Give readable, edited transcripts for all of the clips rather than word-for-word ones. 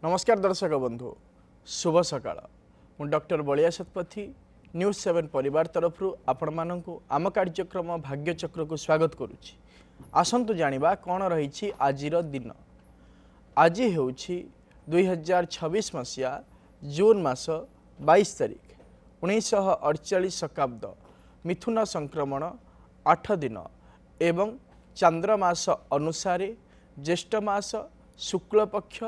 नमस्कार दर्शक बंधु शुभ सकाळ मु डॉक्टर बलिया शतपथी न्यूज 7 परिवार तरफ आपण मानकु आम कार्यक्रम भाग्यचक्र को स्वागत करुछि। आसंतु जानिबा कौन रही आजिर दिन। आज हेउछि 2026 मसीहा जून मास 22 तारिख 1948 शकाब्द मिथुन संक्रमण 8 दिन एवं चांद्रमास अनुसारे ज्येष्ठ मास शुक्ल पक्ष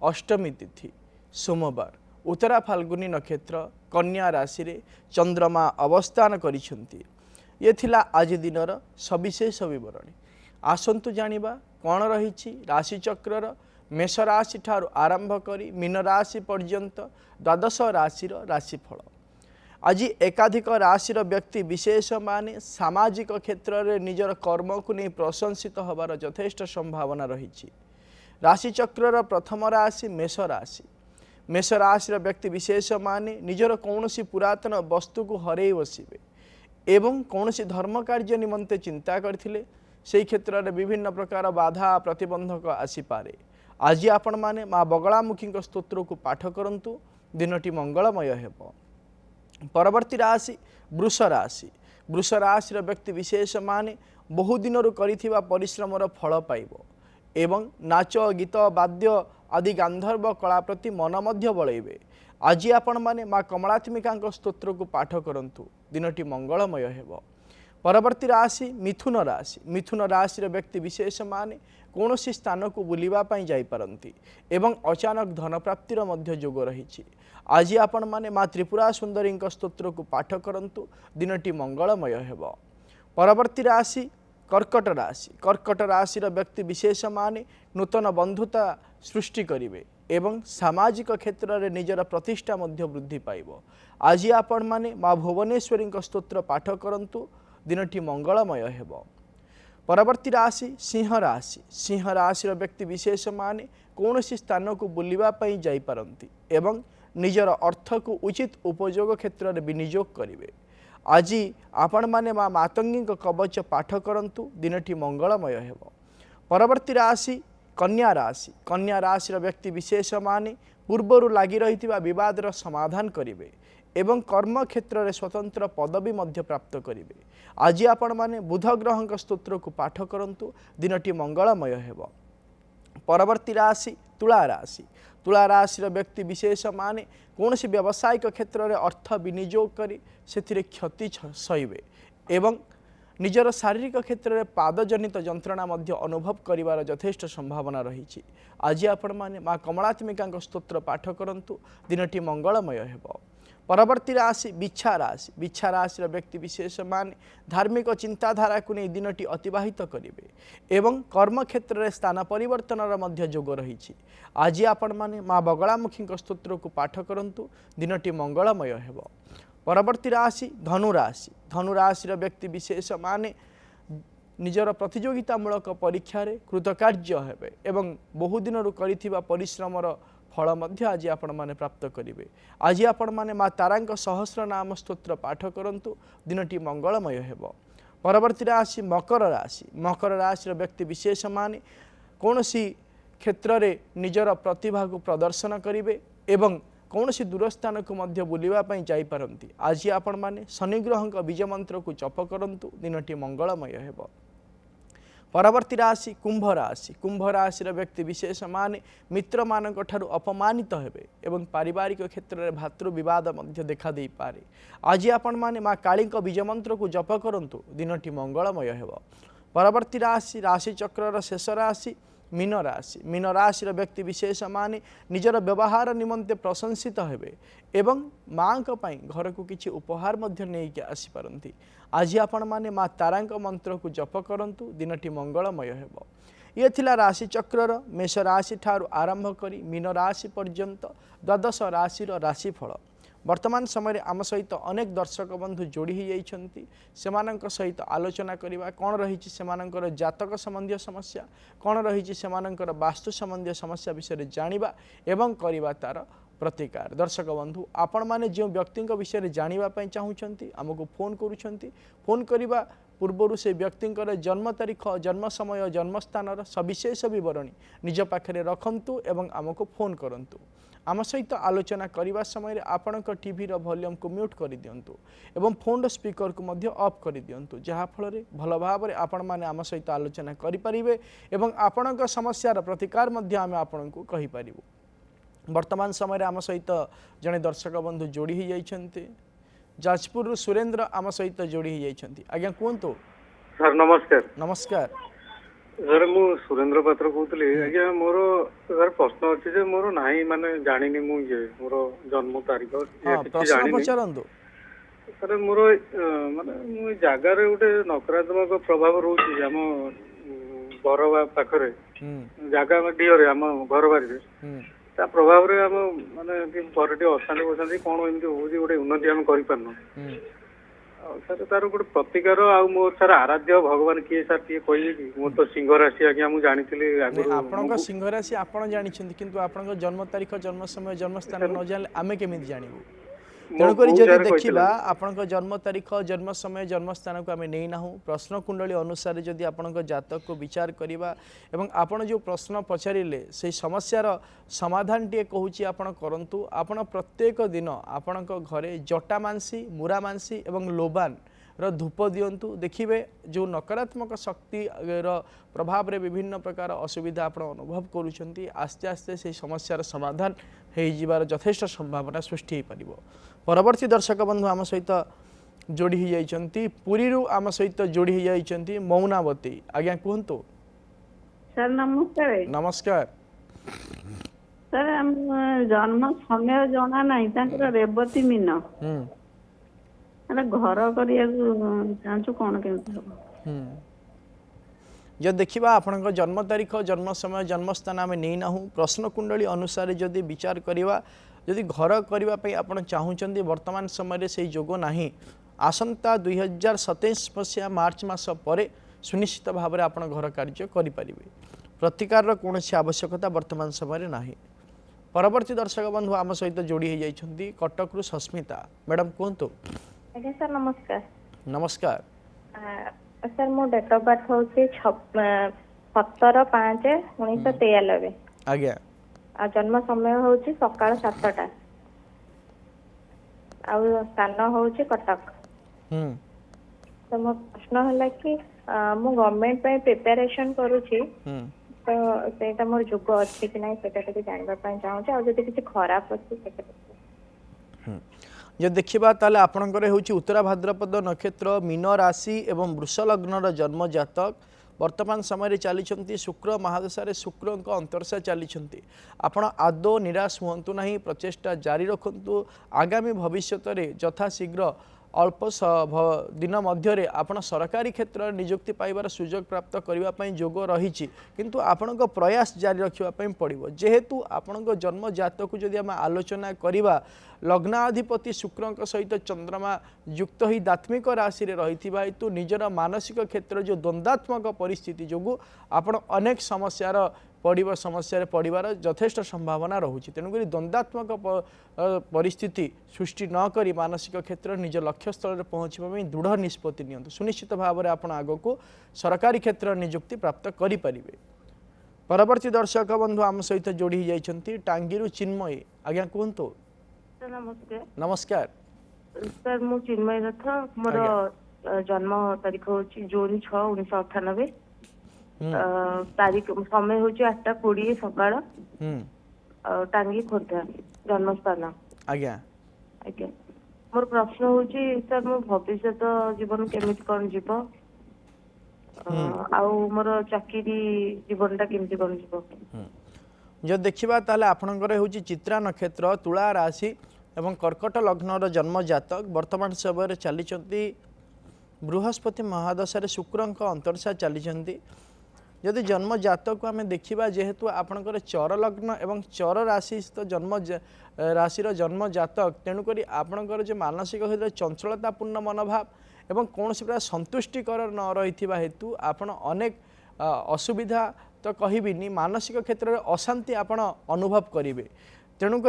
अष्टमी तिथि सोमवार उत्तरा फाल्गुनी नक्षत्र कन्या राशि रे चंद्रमा अवस्थान करिसेंती। ये थिला आज दिनर सविशेष विवरणी। आसंतु जानिबा कौन रही राशि चक्रर मेष राशि ठारू आरंभ करी मीन राशि पर्यंत द्वादश राशि राशिफल। आज एकाधिक राशिर व्यक्ति विशेष माने सामाजिक क्षेत्र में निजर कर्म को नहीं प्रशंसित होबार यथेष्ट संभावना रही। राशि चक्रर प्रथम राशि मेष राशि। मेष राशि व्यक्ति विशेष माने निजर कौन पुरातन वस्तु को हरई बसबे एवं कौन धर्म कार्य निमंते चिंता करथिले से क्षेत्र में विभिन्न प्रकार बाधा प्रतिबंधक आसीपारे। आज आपण माने माँ बगलामुखी स्तोत्र को पाठ करंतु दिनटी मंगलमय हेब। परवर्ती राशि वृष राशि। वृष राशि व्यक्ति विशेष माने बहुदिन करिथिबा परिश्रमर फल पाइब एवं नाच गीत वाद्य आदि गांधर्व कला प्रति मन मध्य बलैबे। आज आपण माने माँ कमलात्मिका स्तोत्र को पाठ करंतु दिनटी मंगलमय हेब। परवर्ती राशि मिथुन राशि। मिथुन राशि व्यक्ति विशेष माने कौन स्थान को बुलिबा पई जाई पारंती एवं अचानक धन प्राप्तिर मध्य जोग रही। आज आपण माने माँ त्रिपुरा सुंदरी स्तोत्र को पाठ करंतु दिनटी मंगलमय हेब। परवर्ती राशि कर्कट राशि। कर्कट राशि व्यक्ति विशेष माने नूतन बंधुता सृष्टि करिवे एवं सामाजिक क्षेत्र में निजर प्रतिष्ठा मध्य वृद्धि पाइब। आज आपण माने माँ भुवनेश्वरी स्तोत्र पाठ करंतु दिनटी मंगलमय हेब। परवर्ती राशि सिंह राशि। सिंह राशि व्यक्ति विशेष माने कौन स्थान को बुलिबा पई जाई पारंती एवं निजर अर्थ को उचित उपयोग क्षेत्र में विनियोग करिवे। आज आपण माने माँ मातंगी कवच पाठ करंतु दिनटी मंगलमय हेब। परवर्ती राशि कन्या राशि। कन्या राशि व्यक्ति विशेष माने पूर्वर लगी रही विवादर समाधान करिवे एवं कर्म क्षेत्र में स्वतंत्र पदवी मध्य प्राप्त करिवे। आज आपण माने बुध ग्रह स्तोत्र को पाठ करंतु दिनटी मंगलमय हेब। परवर्ती राशि तुला राशि। तुला राशि व्यक्ति विशेष माने कौन सी व्यावसायिक क्षेत्र में अर्थ विनियोग करी से क्षति सहिबे एवं निजर शारीरिक क्षेत्र में पादजनित जंत्रणा मध्य अनुभव करिवार यथेष्ट संभावना रही। आज आपण माने माँ कमलात्मिका स्तोत्र पाठ करंतु दिनटी मंगलमय हेब। परवर्ती राशि बिच्छा राशि। बिच्छा राशि व्यक्ति विशेष माने धार्मिक चिंताधारा को नहीं दिनटी अतिबाहित करिवे एवं कर्म क्षेत्र में स्थान परिवर्तन मध्य जोग रही। आज आपण माने माँ बगलामुखी स्तोत्र को पाठ करंतु दिनटी मंगलमय हेब। परवर्ती राशि धनुराशि। धनुराशि व्यक्ति विशेष माने निजर प्रतियोगितामूलक परीक्षा रे कृतकार्य हेबे एवं बहुदिन करिथिबा परिश्रमर फल मध्य आज आपण माने प्राप्त करिवे। आज आपण माने माँ तारांक सहस्र नाम स्तोत्र पाठ करंतु दिनटी मंगलमय हेब। परवर्ती राशि मकर राशि। मकर राशि व्यक्ति विशेष माने कौनसी क्षेत्र में निजर प्रतिभा को प्रदर्शन करिवे एवं कौन सी दूरस्थान को मध्य बुलिबा पई जाई पारंती। आज आपण माने शनि ग्रह बीज मंत्र को जप करंतु दिनटी मंगलमय हेब। परवर्ती राशि कुंभ राशि। कुंभ राशि व्यक्ति विशेष माने मित्र मानक ठारू अपमानित हेबे एवं पारिवारिक क्षेत्र में भातृ विवाद मध्य देखा दे पारे। आज आपण माने माँ काली बीज मंत्र को जप करंतु दिनटी मंगलमय हेब। परवर्ती राशि राशि चक्रर शेष राशि मीन राशि। मीन राशि व्यक्ति विशेष माने निजर व्यवहार निमंते प्रशंसित हेबे एवं माँ घर को किसी उपहार मध्य नहीं आसी पारंती। आज आपण माने माँ तारांक मंत्र को जप करंतु दिनटी मंगलमय हेब। ये थिला राशि चक्रर मेष राशि ठारू आरंभ करी मीन राशि पर्यंत द्वादश राशि राशिफल। वर्तमान समय आम सहित अनेक दर्शक बंधु जोड़ी सेमानंक सहित आलोचना करवा कौन रही सेमानंकर जातक संबंधी समस्या कौन रही सेमानंकर वास्तु संबंधी समस्या विषय जानिबा एवं करवा तार प्रतिकार। दर्शक बंधु आपण माने जो व्यक्ति विषय जानिबा पई चाहुचंती आमको फोन करूछंती। फोन करवा पूर्वर से व्यक्ति जन्म तारीख जन्म समय जन्मस्थान सविशेष बरणी निज पाखे रखंतु एवं आमको फोन करंतु। आम सहित आलोचना करने समय आपण टीवी वॉल्यूम को म्यूट कर दिंतु एवं फोन स्पीकर को मध्य ऑफ कर दिंतु जहाँफल भल भाव आपण मैंने आम सहित आलोचना करें एवं आपण समस्यार प्रतिकार आम आपण को कहीपर। वर्तमान समय आम सहित जड़े दर्शक बंधु जोड़ी हो जाइछन्ते जाजपुर सुरेंद्र आम सहित जोड़ी हो जाइछन्ते। आज्ञा कहतु सर नमस्कार। नमस्कार सर मु सुरेंद्र पात्र कहूली आज्ञा मोर सर प्रश्न अच्छी जे मोर नाही माने जानिनी मु ये मोर जन्म तारीख प्रश्न पचारंतु। सर मोर माने मु जागा रे गोटे नकारात्मक प्रभाव रोची हम घर पाखरे जागा डिहरे हम घर बारी रे ता प्रभाव रे हम माने घरटी अशांति बशांति कौन एमती होची गोटे उन्नति हम करि पारनो सर तार गोटे प्रतिकार आउ मोर सर आराध्य भगवान किए सर टी कहिए कि मोर तो सिंह राशि आज्ञा मु जानिथिली आपनका सिंह राशि आपण जानिछन्ति किंतु आपनका जन्म तारीख जन्म समय जन्म स्थान न जाने आमे केमिति जानिबु तेणुक जदि देखा आपण जन्म तारीख जन्म समय जन्म स्थान को आम नहीं ना प्रश्न कुंडली अनुसार जदि आपण जातक को विचार करवा एवं आपण जो प्रश्न पचारे से समस्यार समाधान टे कहूँ आपण करंतु आपण प्रत्येक दिन आपण घरे जटामांसी मुरामांसी एवं लोबान रो धूप दिंतु देखिए जो नकारात्मक शक्ति प्रभाव रे विभिन्न प्रकार असुविधा आप अनुभव करुँच आस्ते आस्ते से समस्यार समाधान हो यथेष्ट संभावना सृष्टि हो पार। परवर्ती दर्शक बंधु आम सहित जोड़ी हो जाइछन्ति पुरी आम सहित जोड़ी हो जाइछन्ति मौनावती। आज्ञा कहतु सर नमस्कार। नमस्कार सर हम जन्म समय जना नहीं रेवती मीन घर कर कौन के जब देखा आपण जन्म तारीख जन्म समय जन्म स्थान आम नहीं ना प्रश्न कुंडली अनुसार जदि विचार करवा जदि घर करने आप चाहूँगी वर्तमान समय से जोग ना आसंता 2027 मसीहा मार्च मास पर सुनिश्चित भाव में आप घर कार्य करें प्रतिकार कौन आवश्यकता वर्तमान समय ना। परवर्ती दर्शक बंधु आम सहित जोड़ी हो जाइछन्ति कटक सस्मिता मैडम कहतु। सर नमस्कार। नमस्कार सर मो डेट ऑफ बर्थ हूँ 17/5/1993। आज्ञा जन्म समय हूँ सकाल 7टा आउ स्थान हूँ कटक। तो मो प्रश्न है कि मु गवर्नमेंट पे प्रिपरेशन करूची तो सेटा मोर जोग अच्छी कि नहीं सेटा टिके जानबा पय चाहूची आ जदि किछि खराब अछि सेटा जे देखा ताले आपणकर होची उत्तरा भाद्रपद नक्षत्र मीन राशि एवं वृष लग्नर जन्म जातक वर्तमान समय चली शुक्र महादशा शुक्र अंतरशा चली आपण आदौ निराश हुंतु नहीं प्रचेष्टा जारी रखु आगामी भविष्य यथाशीघ्र अल्प दिन मध्य आपण सरकारी क्षेत्र में नियुक्ति पाइबार सुजोग प्राप्त करने जोग रही किंतु आपण प्रयास जारी रखापी पड़ो जेहेतु आपण जन्म जातक को जदि आम आलोचना करवा लग्नाधिपति शुक्र सहित चंद्रमा युक्त ही दात्मिक राशि रही हेतु निजर मानसिक क्षेत्र जो द्वंद्वात्मक परिस्थिति जो आपण अनेक समस्यार पड़ार यथेष्ट संभावना रोचे तेणुक द्वंद्वात्मक परिस्थिति सृष्टि नक मानसिक क्षेत्र निज लक्ष्य स्थल पहुँचापी दृढ़ निष्पत्ति नियंतु सुनिश्चित भाव में आप आग को सरकारी क्षेत्र नियुक्ति प्राप्त करें। परवर्ती दर्शक बंधु आम सहित जोड़ी हो जाइछन्ति टांगीरु चिन्मयी। आज्ञा कहतु। नमस्कार। नमस्कार सर मु चिन्मयी रथ मोर जन्म तारीख हूँ जून 6/1998 तारीख समय हूँ 8:20 सकाळ टांगी खोर्धा जन्म स्थान। आज्ञा आज्ञा मोर प्रश्न हूँ सर मो भविष्य जीवन केमिति कौन जीव आउ मोर चाकरी जीवनटा केमिति कौन जीव जो देखा ताले आपणकर हूँ चित्रा नक्षत्र तुला राशि एवं कर्कट लग्नर जन्म जातक वर्तमान समय चली बृहस्पति महादशा शुक्र अंतरशा चली जदि जन्म जातक को आम देखा जेहेतु आपणकर चर लग्न एवं चर राशि जन्म राशिर जन्म जातक तेणुक आपणकर जो मानसिक क्षेत्र चंचलतापूर्ण मनोभाव एवं कौन प्रकार संतुष्टिकर न रही हेतु आपण अनेक असुविधा तो कहबिनी मानसिक क्षेत्र में अशांति आपण अनुभव करेंगे तेणुक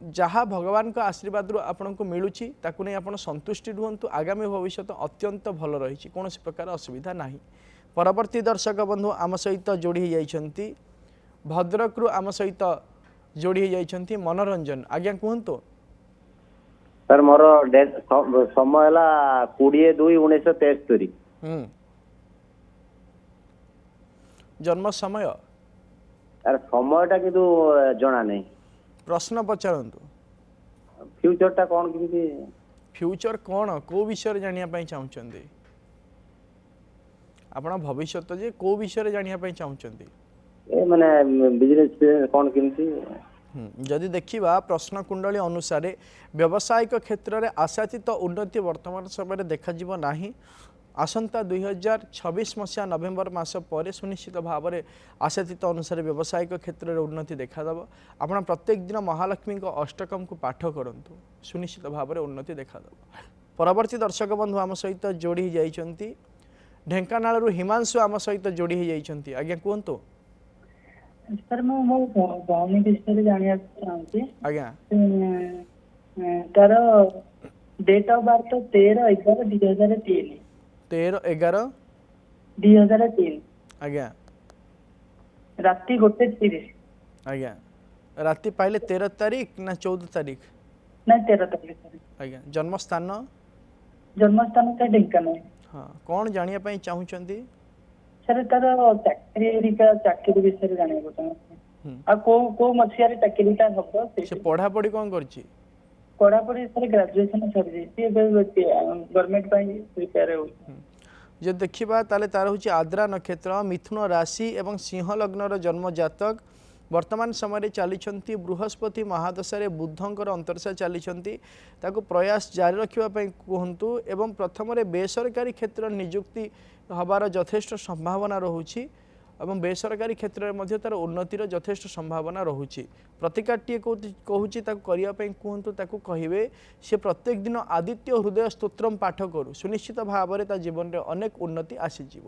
जहाँ भगवान का आशीर्वाद आपन को मिलूँ ताकू नहीं आप संतुष्टि रुहतु आगामी भविष्य अत्यंत भल रही कौन प्रकार असुविधा ना। परवर्ती दर्शक बंधु आम सहित जोड़ी जाइछंती भद्रक रु आम सहित जोड़ी जाइछंती मनोरंजन। आज्ञा कहतु सर मोर समय है 20/2/1973। जन्म समय यार समयटा किंतु जना नहीं। प्रश्न पचारतु फ्यूचरटा कौन किंतु फ्यूचर कौन को विषय जानिया चाहते आपण भविष्य जे को विषय जानिया चाहते ए माने बिजनेस कौन किंतु जदि देखा प्रश्न कुंडली अनुसार व्यावसायिक क्षेत्र में आशातीत उन्नति वर्तमान समय देखा ना। आसंता 2026 मसीहा नवेम्बर मास पर सुनिश्चित भाव में आशातीत अनुसार व्यावसायिक क्षेत्र में उन्नति देखादेव। आप प्रत्येक दिन महालक्ष्मी अष्टकम को पाठ करूँ सुनिश्चित भाव में उन्नति देखादेव। परवर्ती दर्शक बंधु आम सहित जोड़ी जाइछंती ढेंकानाल हिमांशु आम सहित जोड़ी जाइछंती। आज्ञा कहतु सर मो भौनी विषय जानिया चाहूँगी। आज्ञा तार डेट ऑफ बर्थ 13/11/2003। 13/11/2003। आज्ञा राति 1:30। आज्ञा राति पाइले 13 तारीख ना 14 तारीख ना 13 तारीख। आज्ञा जन्मस्थान का ढेंकानाल। हाँ कौन जानिया चाहूँगी सर तार चाकरी विषय जानिया चाहूँ आ को मसिया चाकरीटा हम से पढ़ापढ़ी कौन करछि पढ़ापढ़ी sir graduation sir government prepare हो। जो देखा ताले तार हूँ आद्रा नक्षत्र मिथुन राशि एवं सिंह लग्नर जन्म जातक वर्तमान समय चली बृहस्पति महादशा बुधंकर अंतरसा चली प्रयास जारी रखापी कहतु एवं प्रथम बेसरकारी क्षेत्र नियुक्ति हबार यथेष्ट संभावना रोचे एवं बेसरकारी क्षेत्र में तार उन्नतिर यथेष्ट संभावना रोचे। प्रतिकाटी कहूँ कहतु कहे सी प्रत्येक दिन आदित्य हृदय स्तोत्रम पाठ करू सुनिश्चित भाव में जीवन में अनेक उन्नति आसीज।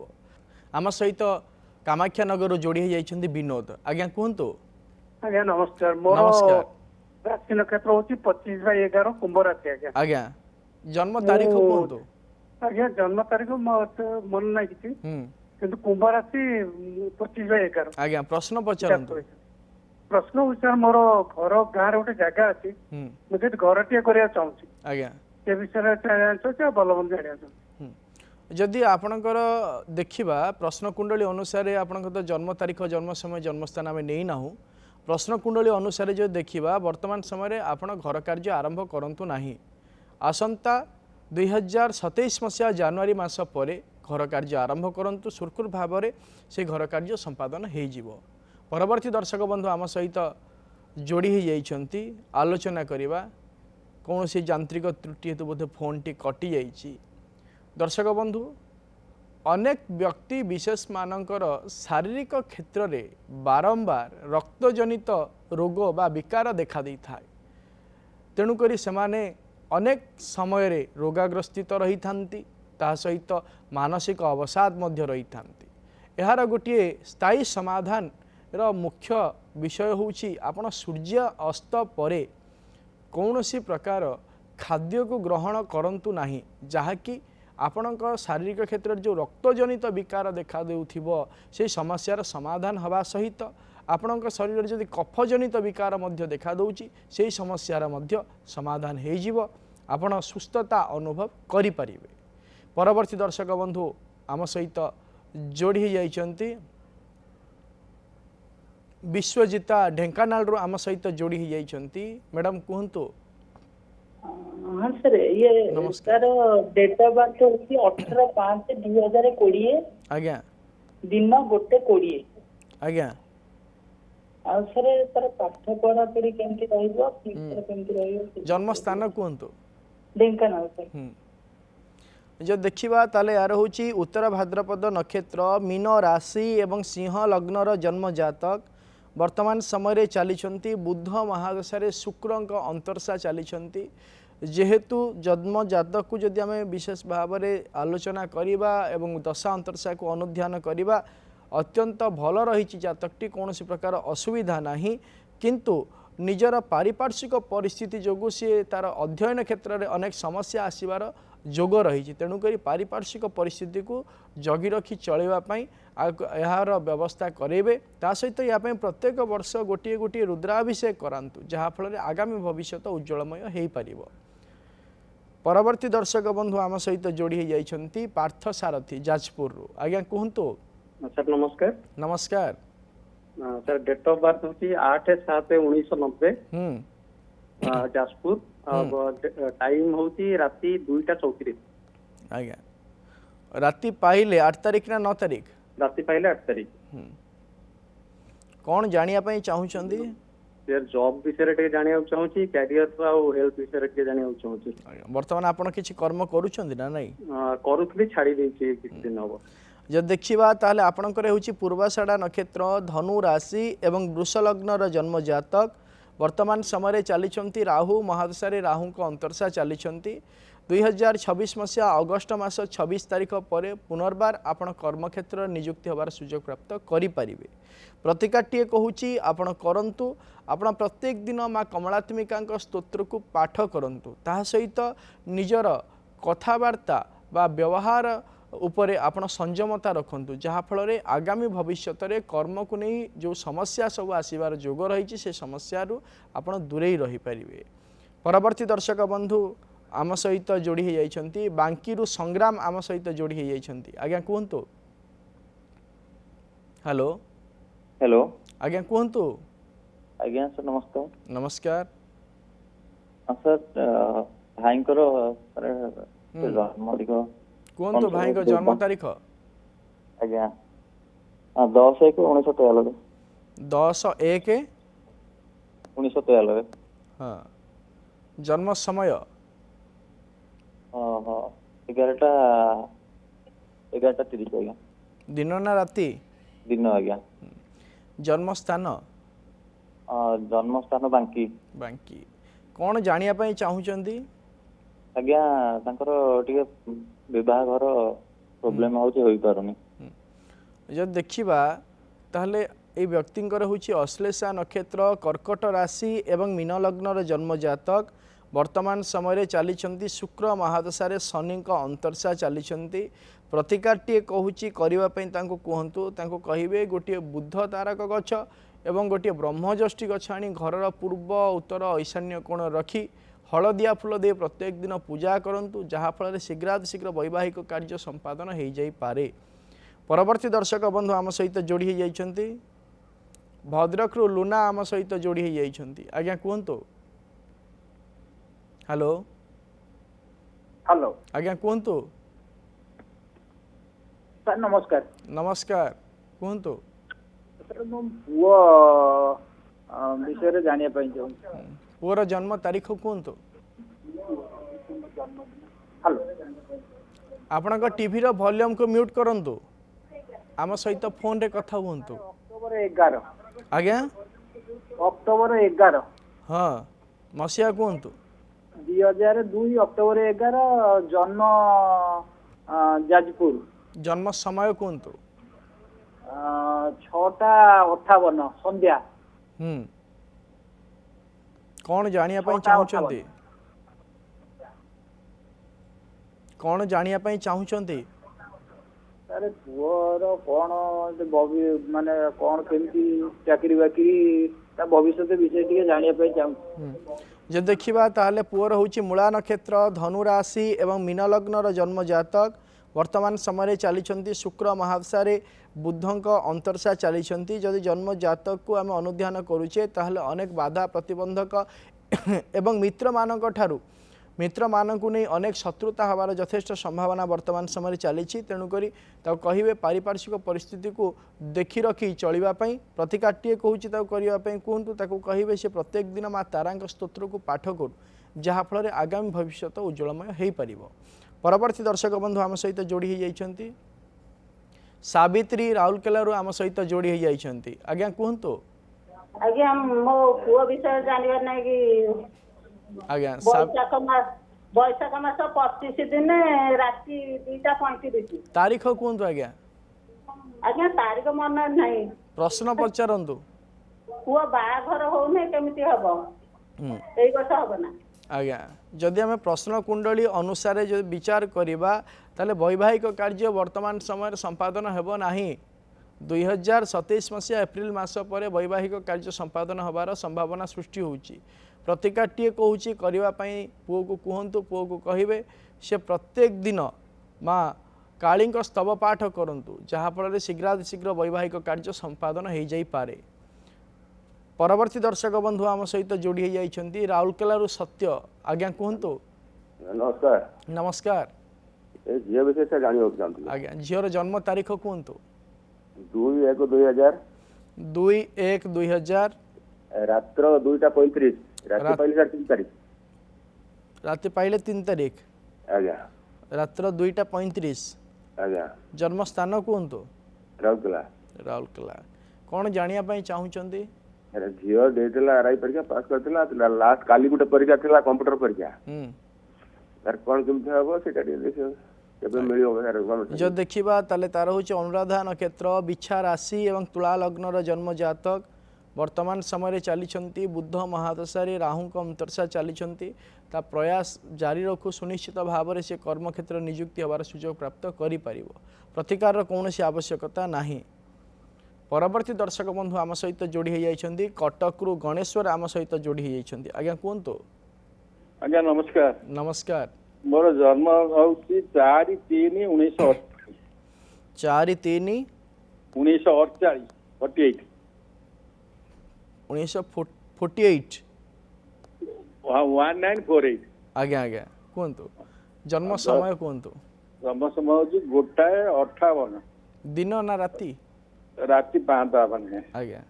आम सहित कामाख्यानगर जोड़ी जाइछंती विनोद। आज्ञा कहतु आज्ञा नमस्कार। मोर नमस्कार। राशि नक्षत्र होची 25/11 कुंभ राशि। आज्ञा आज्ञा जन्म तारीख कहतु आज्ञा जन्म तारीख मन ना किसी किंतु कुंभ राशि 25/11। आज्ञा प्रश्न पचारतु प्रश्न हो सर मोर घर गाँव गोटे जगह अच्छी मुझे घर टे करा चाहूँगी। आज्ञा से विषय जान भल मंद जाना चाहूँ। जदि आपणकर देखा प्रश्न कुंडली अनुसार आपन तो जन्म तारीख जन्म समय जन्मस्थान आम नहीं ना प्रश्न कुंडली अनुसार जो देखा वर्तमान समय आपन घर कार्य आरंभ करूँ ना। आसंता 2027 मसीहा जनवरी मास पर घर कार्य आरंभ करूँ सुरखुर भाव में से घर कार्य संपादन हो। परवर्ती दर्शक बंधु आम सहित जोड़ी जाइछंती आलोचना करवा कौन सी यांत्रिक त्रुटि हेतु बोधे फोन टी कटि जाइछि। दर्शक बंधु अनेक व्यक्ति विशेष मानकर शारीरिक क्षेत्र में बारंबार रक्तजनित रोग बा विकार देखा दी थाए तेणुक सेमाने अनेक समय रे रोगाग्रस्थित रही थांती ता सहित मानसिक अवसाद मध्य रही थांती। यार गोटे स्थायी समाधान रो मुख्य विषय होउछि आपण सूर्य अस्त परे कौनसी प्रकार खाद्य को ग्रहण करंतु नाही जहाँकि आपणक शारीरिक क्षेत्र जो रक्तजनित विकार देखा देउथिबो से समस्यार समाधान हवा सहित आपणक शरीर जदि कफजनित विकार मध्य देखा दउछि से समस्यार मध्य समाधान हो जिवो आपण सुस्थता अनुभव करि परिबे। परवर्ती दर्शक बंधु आम सहित जोड़ी जाइछंती विश्वजिता ढेंकानाल रो आम सहित जोड़ी जाइछंती। मैडम कहंतु। हाँ सर ये तार डेट ऑफ बर्थ होची 18/5/2020। आज्ञा दिन 1:20। आज्ञा आ सर तार पाठ पढ़ा पढ़ी केमती रहइबो फ्यूचर केमती रहइबो जन्म स्थान कहंतु। ढेंकानाल सर। जो देखा ताले यार होची उत्तर भाद्रपद नक्षत्र मीन राशि एवं सिंह लग्नर जन्म जातक वर्तमान समय चली बुध महादशा शुक्रंक अंतरसा चली जेहेतु जन्म जातक को जदि आम विशेष भाव में आलोचना करवा एवं दशा अंतरसा को अनुध्यान करवा अत्यंत भल रही जातकटी कौन प्रकार असुविधा नहीं किंतु निजर पारिपार्श्विक परिस्थिति जोगु सी तार अध्ययन क्षेत्र में अनेक समस्या आसबार जोग रही तेणुक पारिपार्श्विक परिस्थिति को जगी रखी चलवाई यार व्यवस्था करेंगे ता सहित या प्रत्येक वर्ष गोटे गोटे रुद्राभिषेक करातु जहाँफल आगामी भविष्य उज्जवलमय हो पार। परवर्ती दर्शक बंधु आम सहित जोड़ी जाइछंती पार्थ सारथी जाजपुर आज्ञा कहतु। सर नमस्कार। नमस्कार सर डेट ऑफ बर्थ होची 8/7/1990 जाजपुर टाइम होची राती 2:34 आज्ञा राति पाइले 8 तारिख ना 9 तारिख राती पाइले 8 तारिख कौन जानिया पई चाहुचंदी सर जॉब विषय टे जानिया चाहूची कैरियर और हेल्थ विषय टे जानिया चाहूची। वर्तमान आपण किछि कर्म करूचंदी ना नहीं करूथली छाड़ी देछि किछि दिन हबो जब देखा ताहले आपणकर होछि पूर्वाषाढ़ा नक्षत्र धनु राशि एवं वृष लग्नर जन्म जातक वर्तमान समय चली राहु महादशा राहु को अंतर्शा चली 2026 मसीहा अगस्ट मास 26 तारिख पर पुनर्बार आपण कर्मक्षेत्र नियुक्ति होबार सुजोग प्राप्त करें। प्रतिकाटीए कहूँ आपण करंतु आपण प्रत्येक दिन माँ कमलात्मिका स्तोत्र को पाठ करंतु ताहा सहित निजर कथबार्ता बा व्यवहार उपरे आपण संयमता रखंतु जहाँफल आगामी भविष्य में कर्म को नहीं जो समस्या सब आसबार जोग रही से समस्या आपण दूरे रही पारे। परवर्ती दर्शक बंधु आम सहित जोड़ी जाइछंती बांकी संग्राम आम सहित जोड़ी जाइछंती आज्ञा कहतु। हेलो हेलो आज्ञा कहतु। आज्ञा सर नमस्कार। नमस्कार सर भाई जन्म कहतु भाई को जन्म तारीख आज्ञा 10/1/1993 10/1/1993 हाँ जन्म समय 11:30 आज्ञा दिन ना राति दिन आज्ञा जन्म स्थान बांकी बांकी कौन जानिया पई चाहुचंदी आज्ञा तांकर टिके विवाह घर प्रॉब्लम होई पारुनी जब देखिबा ताहले ए व्यक्तिंकर होची अश्लेषा नक्षत्र कर्कट राशि एवं मीन लग्नर जन्म जातक वर्तमान समय चली शुक्र महादशा शनि अंतर्शा चली प्रतिकारटीए कहूँ करने कहतु कहे गोटे बुद्ध तारक गछ एवं गोटे ब्रह्मज्येष्ठी गछ आनी घर पूर्व उत्तर ईशान्य कोण रखी हलदिया फूल दे प्रत्येक दिन पूजा करंतु जहाँफल शीघ्रातिशीघ्र वैवाहिक कार्य संपादन हो जाई पारे। परवर्ती दर्शक बंधु आम सहित जोड़ी जाइछंती भद्रक लुना आम सहित जोड़ी जाइछंती आज्ञा कहतु। हेलो हेलो आज्ञा कहतु। सर नमस्कार। नमस्कार कहतु। सर मो पुओ विषय जानिया पई जो पुअर जन्म तारीख कहतु। हेलो आपणक टीवी रो वॉल्यूम को म्यूट करंतु आम सहित फोन रे कथा हुंतु। अक्टोबर 11 आज्ञा अक्टोबर 11 हाँ मसीहा कहतु। 2002 अक्टोबर 11 जन्म जाजपुर जन्म समय कहतु। 6:58 संध्या। कौन जानिया पई चाहुचंती कौन जानिया पई चाहुचंती अरे पुअर कौन माने कौन केमती चाकरी बाकरी ता भविष्य विषय टिके जानिया पई चाहू। जे देखिबा ताहले पुअर होची मूला नक्षत्र धनु राशि एवं मीन लग्नर जन्म जातक वर्तमान समय चली शुक्र महादशा बुद्धंक अंतर्शा चली जदि जन्म जातक को आम अनुध्यान करुचे ताहले अनेक बाधा प्रतिबंधक एवं मित्र मानक ठारू मित्र मानक नहीं अनेक शत्रुता हबार यथेष्ट संभावना वर्तमान समय चली तेणुक कहे पारिपार्श्विक परिस्थिति को देखि रखी चलवाई प्रतिकाटीए कहूँ करने कहतु कहे से प्रत्येक दिन माँ तारा स्तोत्र को पाठ करू जहाँफल आगामी भविष्य उज्जवलमय हो पार। परवर्ती दर्शक बंधु आम सहित जोड़ी जाइछंती सावित्री राउरकेला आम सहित जोड़ी जाइछंती आज्ञा कहतु। आज्ञा मो पुओ विषय जानवर नै कि आज्ञा बैशाख मास 25 दिन राति 2:35 तारीख कहतु। आज्ञा आज्ञा तारीख मन नहीं प्रश्न पचारंतु ପୁଅ ବାହାଘର ହଉନି କେମିତି ହବ? ଏଇ ବର୍ଷ ହବ ନା? ଆଜ୍ଞା ଯଦି ଆମେ ପ୍ରଶ୍ନ କୁଣ୍ଡଳୀ ଅନୁସାରେ ଯଦି ବିଚାର କରିବା ତାହେଲେ ବୈବାହିକ କାର୍ଯ୍ୟ ବର୍ତ୍ତମାନ ସମୟରେ ସମ୍ପାଦନ ହେବ ନାହିଁ। 2027 ମସିହା ଏପ୍ରିଲ ମାସ ପରେ ବୈବାହିକ କାର୍ଯ୍ୟ ସମ୍ପାଦନ ହେବାର ସମ୍ଭାବନା ସୃଷ୍ଟି ହେଉଛି। ପ୍ରତିକାରଟିଏ କହୁଛି କରିବା ପାଇଁ ପୁଅକୁ କୁହନ୍ତୁ, ପୁଅକୁ କହିବେ ସେ ପ୍ରତ୍ୟେକ ଦିନ ମା କାଳୀଙ୍କ ସ୍ତବ ପାଠ କରନ୍ତୁ, ଯାହାଫଳରେ ଶୀଘ୍ର ବୈବାହିକ କାର୍ଯ୍ୟ ସମ୍ପାଦନ ହୋଇଯାଇପାରେ। परवर्ती दर्शक बंधु आम सहित जोड़ी होती राउरकेलू सत्य। आज्ञा कहतु। नमस्कार। नमस्कार। झील विषय से जाना चाहती। आज्ञा झीर जन्म तारीख कहतु। 2/1/2000 2/1/2000 रात्र 2:35 राति पाइले 3 तारीख राति पाइले 3 तारीख आज्ञा रात्र 2:35 आज्ञा जन्म स्थान कहतु। राउरकेला। राउरकेला कौन जानिया पई चाहुचंदी? अरे झील देला आरआई परीक्षा पास करथिला लास्ट काली गुटे परीक्षा थिला कंप्यूटर परीक्षा तार कोन केमथि हबो सेटा देखियो केबे मिलियो यार जो देखिबा ताले तार होची अनुराधा नक्षत्र बिच्छा राशि एवं तुला लग्नर जन्म जातक वर्तमान समय चली बुद्ध महादशारे राहु अंतर्षा चली ता प्रयास जारी रखु सुनिश्चित भाव में से कर्मक्षेत्र नियुक्ति होबार सुजोग प्राप्त करि परिबो। प्रतिकार कौन आवश्यकता नाही। परवर्ती दर्शक बंधु आम सहित जोड़ी होती कटक रु गणेश्वर आम सहित जोड़ी होती। आज्ञा कहतु। आज्ञा नमस्कार। नमस्कार। मोर जन्म होउची 4/3/1948 4/3/1948 1948 आज्ञा आज्ञा कहतु जन्म समय कहतु। जन्म समय होउची 1:58 दिन ना राति? राति 5:52 आज्ञा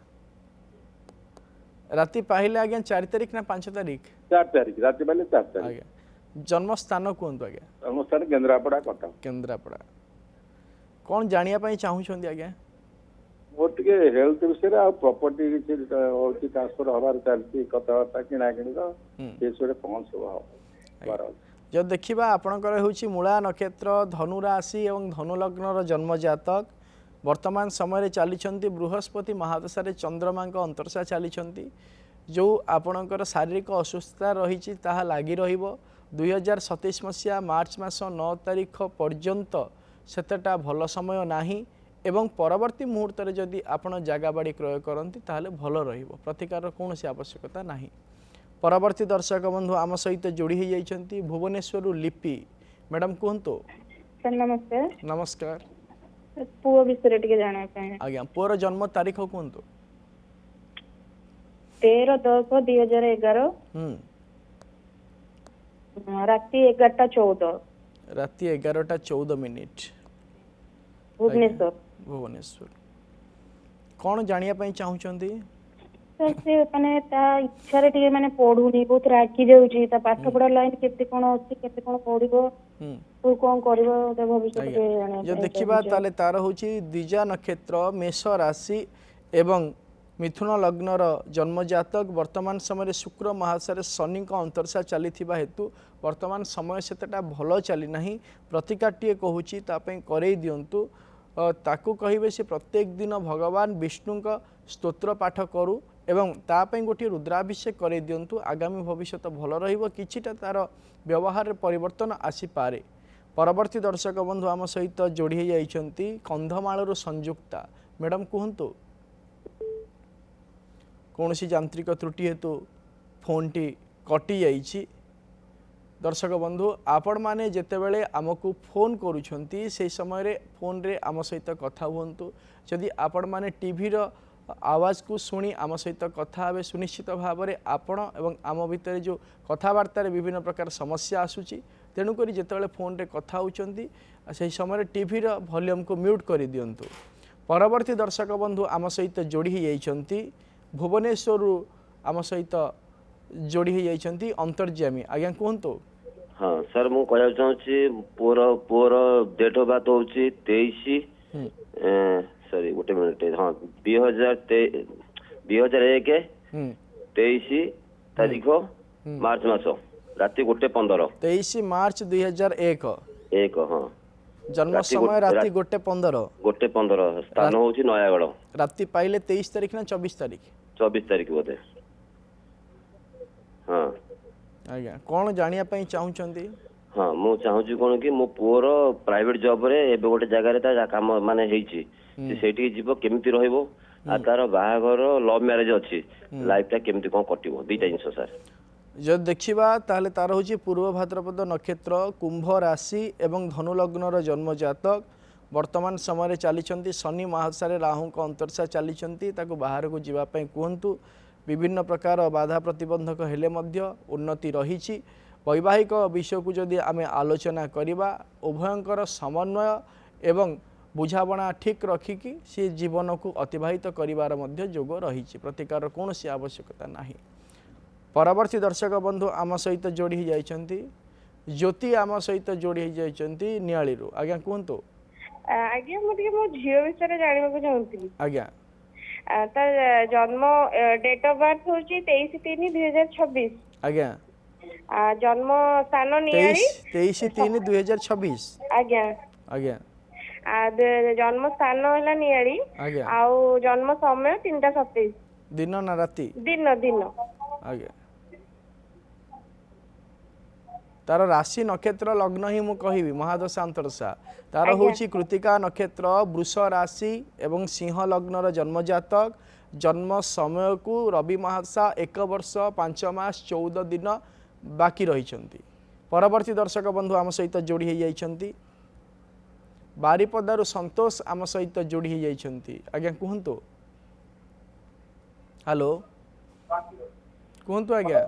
राति पाहिले आज्ञा 4 तारीख ना 5 तारीख? 4 तारीख राति पाहिले 4 तारीख। आज्ञा जन्म स्थान कहतु। आज्ञा जन्म स्थान केन्द्रापड़ा कटक। केन्द्रापड़ा कौन जानिया पई चाहुछंदी? आज्ञा मोर टिके हेल्थ विषय आ प्रॉपर्टी किछि होची ट्रांसफर हबार चलती कथावार्ता किना किनी तो सेसरे पहुंच हो जो देखिबा आपणकर होची मूला नक्षत्र धनु राशि एवं धनु लग्नर जन्म जातक वर्तमान समय चली बृहस्पति महादशा चंद्रमा अंतर्षा चली जो आपणकर शारीरिक असुस्थता रही लगी रहिबो। 2027 मसीहा मार्च मास 9 तारीख पर्यंत सेतटा भल समय नाही एवं परवर्ती मुहूर्त में जदि आपण जगह बाड़ी क्रय करती ताहले भल रहिबो। प्रतिकार कौन आवश्यकता नाही। परवर्ती दर्शक बंधु आम सहित जोड़ी होती भुवनेश्वर लिपि। मैडम कहतु। सर नमस्कार। नमस्कार। पुओ विषय टिके जाना चाहे। आज्ञा पुओर जन्म तारीख कहतु। 13/10/2011 राति 11:14 राति 11:14 भुवनेश्वर। भुवनेश्वर कौन जानिया पई चाहुचंदी? सर से माने ता इच्छा रे टिके माने पढुनी बहुत राखी जाउची ता पाठ पढा लाइन केते कोन अछि केते कोन पढिबो तो कोन करबो ता भविष्य के जानिया। जो देखिबा ताले तार होची द्विजा नक्षत्र मेष राशि एवं मिथुन लग्नर जन्म जातक वर्तमान समय शुक्र महादशा शनि अंतर्षा चली हेतु वर्तमान समय सेटा भल चली नहीं। प्रतिकारटीए कहूँ तापई करई दिंतु ताकू कहिबे से प्रत्येक दिन भगवान विष्णु का स्तोत्र पाठ करू एवं तापई गोटे रुद्राभिषेक करई दिंतु। आगामी भविष्य भल रहिबो किछिटा तार व्यवहार परिवर्तन आसीपारे। परवर्ती दर्शक बंधु आम सहित जोड़ी होती कंधमालू संयुक्ता। मैडम कहतु। कौन सी यांत्रिक त्रुटि हेतु फोन टी कटि जाइछि। दर्शक बंधु आपण माने जेतेबेले आमको फोन करूछंती से समय रे फोन रे आम सहित कथा हुंतु। जदि आपण माने टीवी रो आवाज को सुनी आम सहित कथा हेबे सुनिश्चित भाव में आपण एवं आम भितर जो कथबार्ता विभिन्न प्रकार समस्या आसुची तेणुक जितेबाला फोन रे कथा होउछंती से समय टीवी रो वॉल्यूम को म्यूट कर दियंतु। परवर्ती दर्शक बंधु आम सहित जोड़ी होती भुवनेश्वर आम सहित जोड़ी होती अंतर्जामी। आज्ञा कहतु। हाँ सर मु कहया चाहूची पुअर डेट ऑफ बर्थ होची 23 सॉरी गोटे मिनिट हाँ 2001 23 तारीख मार्च मास राति 1:15 23 मार्च 2001 हाँ जन्म समय राति 1:15 स्थान होची नयागढ़। राति पाइले 23 तारीख ना 24 तारीख? 24 तारीख बोधे हाँ आज्ञा कौन जानिया पई चाहुचंदी हाँ मु चाहूँ कौन कि मो पुअर प्राइवेट जॉब रे एबे गोटे जगह ता काम माने हेची से सेठी जीवो केमिति रहइबो आ तार बाहागर लव मैरिज अच्छी लाइफ टा केमिति कोन कटिबो दुईटा जिंस सर जब देखिबा ताहले तार होची पूर्व भाद्रपद नक्षत्र कुंभ राशि एवं धनु लग्नर जन्म जातक वर्तमान समय चली शनि महादशा राहु को अंतर्शा चली बाहर को जीवाई कहतु विभिन्न प्रकार बाधा प्रतिबंधक हेले मध्य उन्नति रही वैवाहिक विषय को जदि आमे आलोचना करिबा उभयंकर समन्वय एवं बुझाबणा ठीक रखिकी सी जीवन को अतिबाहित करिवार मध्य जोग रही प्रतिकार कौन सी आवश्यकता नहीं। परवर्ती दर्शक बंधु आम सहित जोड़ी जाइछंती ज्योति आम सहित जोड़ी जाइछंती नियाली रो आज्ञा कहतु आज्ञा मुझे मो झियो विषय जानवा को चाहूँगी आज्ञा तार जन्म डेट ऑफ बर्थ होची 23/3/2026 आज्ञा जन्म स्थान नियाली 23/3/2026 आज्ञा आज्ञा जन्म स्थान होला नियाली आज्ञा आउ जन्म समय 3:27 दिन ना राति दिन दिन आज्ञा तार राशि नक्षत्र लग्न ही मु कहिबी महादशा अंतरशा तार होची कृतिका नक्षत्र वृष राशि एवं सिंह लग्नर जन्म जातक जन्म समय को रवि महादशा 1 वर्ष 5 मास 14 दिन बाकी रही। परवर्ती दर्शक बंधु आम सहित जोड़ी हो जाइछंती बारिपदारु संतोष आम सहित जोड़ी हो जाइछंती आज्ञा कहंतु हेलो कहंतु आज्ञा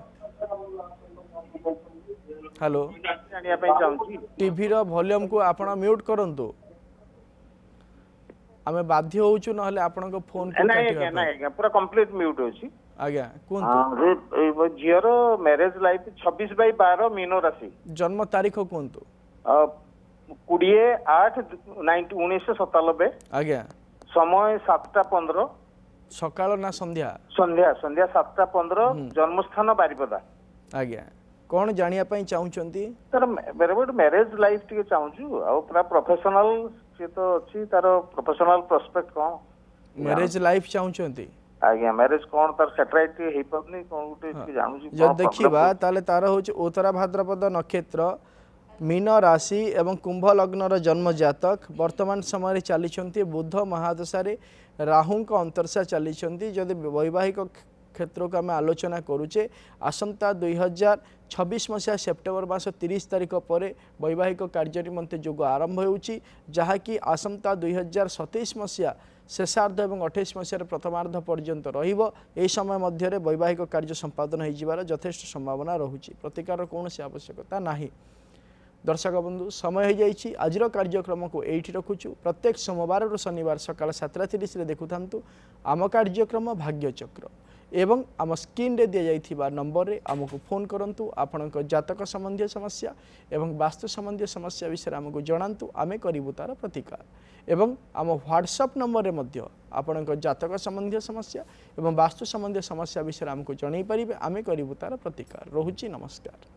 हेलो टीवी रो वॉल्यूम को आपण म्यूट करंतु आमे बाध्य होउछु नहले आपण को फोन को काटिबा नहीं पूरा कंप्लीट म्यूट होची आज्ञा कहंतु रे जियर मैरिज लाइफ 26/12 मीनो राशि जन्म तारीख कहंतु 20/8/1997 आज्ञा समय 7:15 सकाळ ना संध्या संध्या संध्या 7:15 जन्मस्थान बारिपदा आज्ञा कौन जानिया पई चाहुचंती तर बेरबड मैरिज लाइफ टिके चाहूछु आ पूरा प्रोफेशनल से तो अछि तार प्रोफेशनल प्रोस्पेक्ट कोन मैरिज लाइफ चाहुचंती आज्ञा मैरिज कोन तार सेटराइट हे पबनी कोन उठे जानू जब देखिबा ताले तार होच उत्तरा भाद्रपद नक्षत्र मीन राशि एवं कुंभ लग्नर जन्म जातक वर्तमान समय चली बुध महादशा राहु को अंतर्शा चली जदि वैवाहिक क्षेत्र को आम आलोचना करुचे आसंता 2026 मसीहा सेप्टेम्बर मास 30 तारीख पर वैवाहिक कार्य निमंते जोग आरंभ होउची जहाँकि आसंता 2027 मसीहा शेषार्ध और 28 मसीहार प्रथमार्ध पर्यंत रहिबो एही समय मध्य वैवाहिक कार्य संपादन हो जिबार यथेष्ट संभावना रहुची प्रतिकार कौन सी आवश्यकता नहीं। दर्शक बंधु समय हो जाइए आज कार्यक्रम को यही रखुचु प्रत्येक सोमवार और शनिवार सकाल 7:30 देखु था आम कार्यक्रम भाग्यचक्र एवं आम स्क्रीन रे दि जा नंबर रे आमको फोन करंतु आपण जातक संबंधी समस्या एवं वास्तु संबंधी समस्या विषय आमको जनातु आमे करिबु तार प्रतिकार एवं आम व्हाट्सएप नंबर रे मध्य आपण जातक संबंधी समस्या एवं वास्तु संबंधी समस्या विषय आमको जणाई पारिबे आमे करिबु तार प्रतिकार। रहुची नमस्कार।